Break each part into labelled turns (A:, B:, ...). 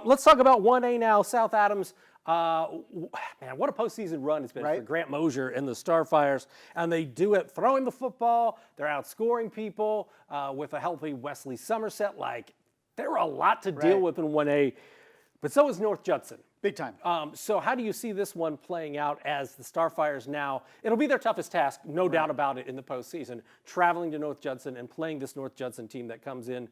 A: Let's talk about 1A now. South Adams, man, what a postseason run it's been for Grant Mosier and the Starfires. And they do it throwing the football. They're outscoring people with a healthy Wesley Somerset. Like, there were a lot to deal with in 1A, but so is North Judson.
B: Big time.
A: So how do you see this one playing out as the Starfires now? It'll be their toughest task, no doubt about it, in the postseason, traveling to North Judson and playing this North Judson team that comes in,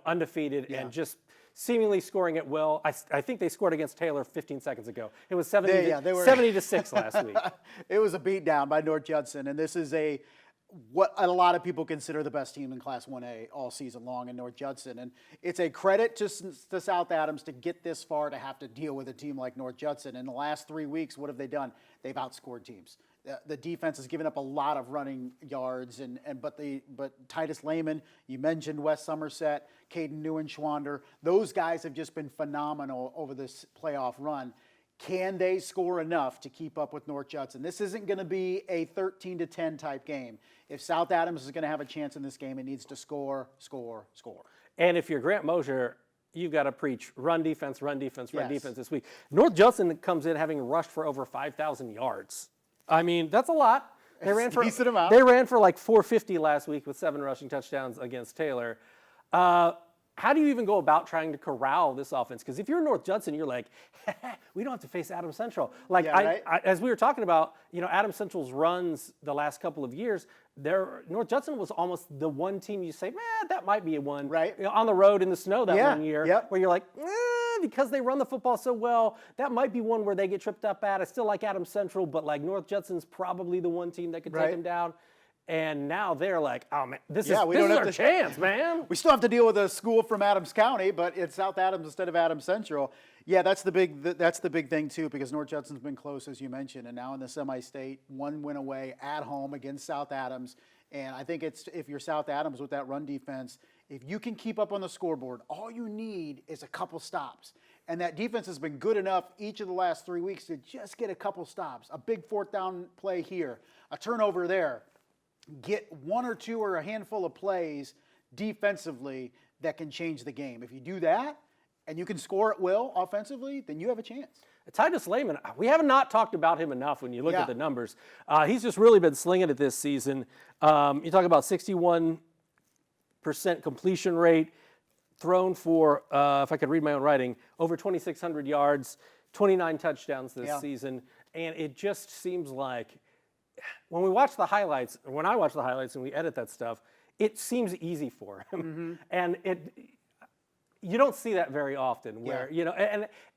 A: undefeated and just seemingly scoring at will. I think they scored against Taylor 15 seconds ago. It was 70 to 6 last week.
B: It was a beatdown by North Judson, and this is what a lot of people consider the best team in Class 1A all season long in North Judson. And it's a credit to South Adams to get this far to have to deal with a team like North Judson. In the last 3 weeks, what have they done? They've outscored teams. The defense has given up a lot of running yards, but Titus Lehman, you mentioned West Somerset, Caden Newenschwander, those guys have just been phenomenal over this playoff run. Can they score enough to keep up with North Judson? This isn't going to be a 13-10 type game. If South Adams is going to have a chance in this game, it needs to score.
A: And if you're Grant Mosier, you've got to preach run defense this week. North Judson comes in having rushed for over 5,000 yards. I mean, that's a lot. They ran for like 450 last week with 7 rushing touchdowns against Taylor. How do you even go about trying to corral this offense? Because if you're North Judson, you're like, we don't have to face Adams Central. Like, as we were talking about, Adams Central's runs the last couple of years, North Judson was almost the one team you say, man, that might be a one. On the road in the snow that one year, where you're like, because they run the football so well, that might be one where they get tripped up at. I still like Adams Central, but like North Judson's probably the one team that could take them down. And now they're like, oh man, this is our chance, man.
B: We still have to deal with a school from Adams County, but it's South Adams instead of Adams Central. Yeah, that's the big thing too, because North Judson's been close, as you mentioned, and now in the semi-state, 1 win away at home against South Adams. And I think if you're South Adams with that run defense, if you can keep up on the scoreboard, all you need is a couple stops. And that defense has been good enough each of the last 3 weeks to just get a couple stops. A big 4th down play here, a turnover there. Get 1 or 2 or a handful of plays defensively that can change the game. If you do that and you can score at will offensively, then you have a chance.
A: Titus Lehman, we have not talked about him enough when you look at the numbers. He's just really been slinging it this season. You talk about 61% completion rate, thrown for, if I could read my own writing, over 2,600 yards, 29 touchdowns this season. And it just seems like when I watch the highlights and we edit that stuff, it seems easy for him. And you don't see that very often where,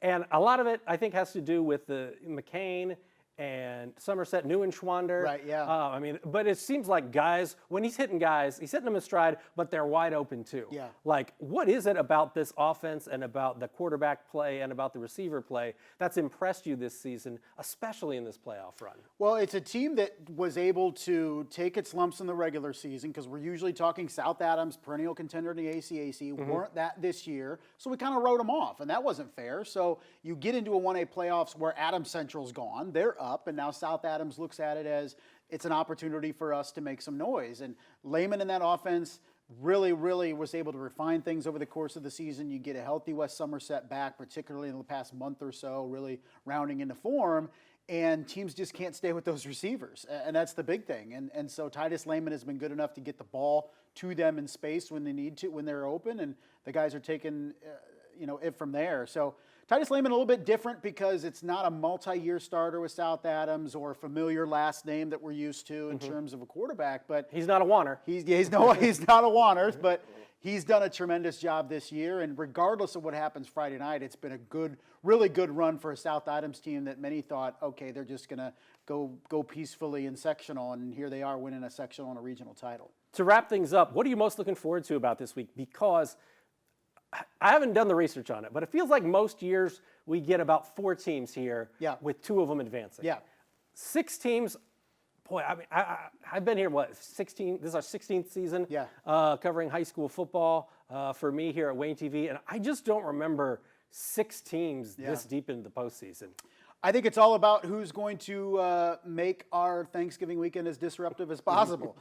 A: and a lot of it I think has to do with the McCain and Somerset, Newenschwander. I mean, but it seems like guys, when he's hitting guys, he's hitting them in stride, but they're wide open too. Like, what is it about this offense and about the quarterback play and about the receiver play that's impressed you this season, especially in this playoff run?
B: Well, it's a team that was able to take its lumps in the regular season, because we're usually talking South Adams, perennial contender in the ACAC, weren't that this year, so we kind of wrote them off, and that wasn't fair. So you get into a 1A playoffs where Adams Central's gone, they're up, and now South Adams looks at it as it's an opportunity for us to make some noise. And Lehman in that offense really was able to refine things over the course of the season. You get a healthy West Somerset back, particularly in the past month or so, really rounding into form, and teams just can't stay with those receivers, and that's the big thing. And so Titus Lehman has been good enough to get the ball to them in space when they need to, when they're open, and the guys are taking it from there. So Titus Lehman a little bit different because it's not a multi-year starter with South Adams or a familiar last name that we're used to in terms of a quarterback. But
A: he's not a Warner.
B: He's not a Warner, but he's done a tremendous job this year. And regardless of what happens Friday night, it's been a really good run for a South Adams team that many thought, okay, they're just going to go peacefully in sectional, and here they are winning a sectional and a regional title.
A: To wrap things up, what are you most looking forward to about this week? Because I haven't done the research on it, but it feels like most years we get about 4 teams here with 2 of them advancing. 6 teams, boy, I mean, I've been here, 16, this is our 16th season covering high school football for me here at Wayne TV, and I just don't remember 6 teams this deep into the postseason.
B: I think it's all about who's going to make our Thanksgiving weekend as disruptive as possible.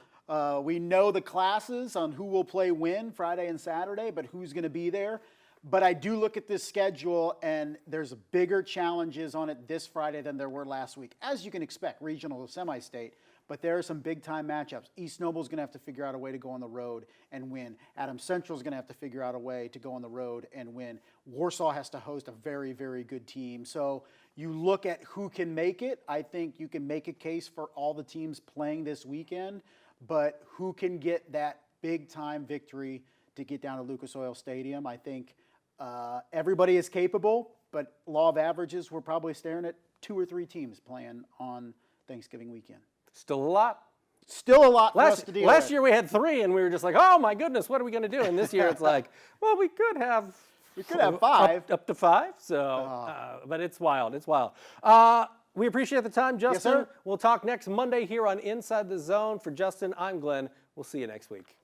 B: We know the classes on who will play when Friday and Saturday, but who's going to be there. But I do look at this schedule, and there's bigger challenges on it this Friday than there were last week, as you can expect, regional to semi-state. But there are some big-time matchups. East Noble's going to have to figure out a way to go on the road and win. Adams Central's going to have to figure out a way to go on the road and win. Warsaw has to host a very, very good team. So you look at who can make it. I think you can make a case for all the teams playing this weekend, but who can get that big-time victory to get down to Lucas Oil Stadium? I think everybody is capable, but law of averages, we're probably staring at 2 or 3 teams playing on Thanksgiving weekend.
A: Still a lot.
B: Still a lot for us to deal with.
A: Last year we had 3, and we were just like, oh my goodness, what are we going to do? And this year it's like, well, we could have
B: 5.
A: up to 5. So, but it's wild. It's wild. We appreciate the time, Justin.
B: Yes, sir.
A: We'll talk next Monday here on Inside the Zone. For Justin, I'm Glenn. We'll see you next week.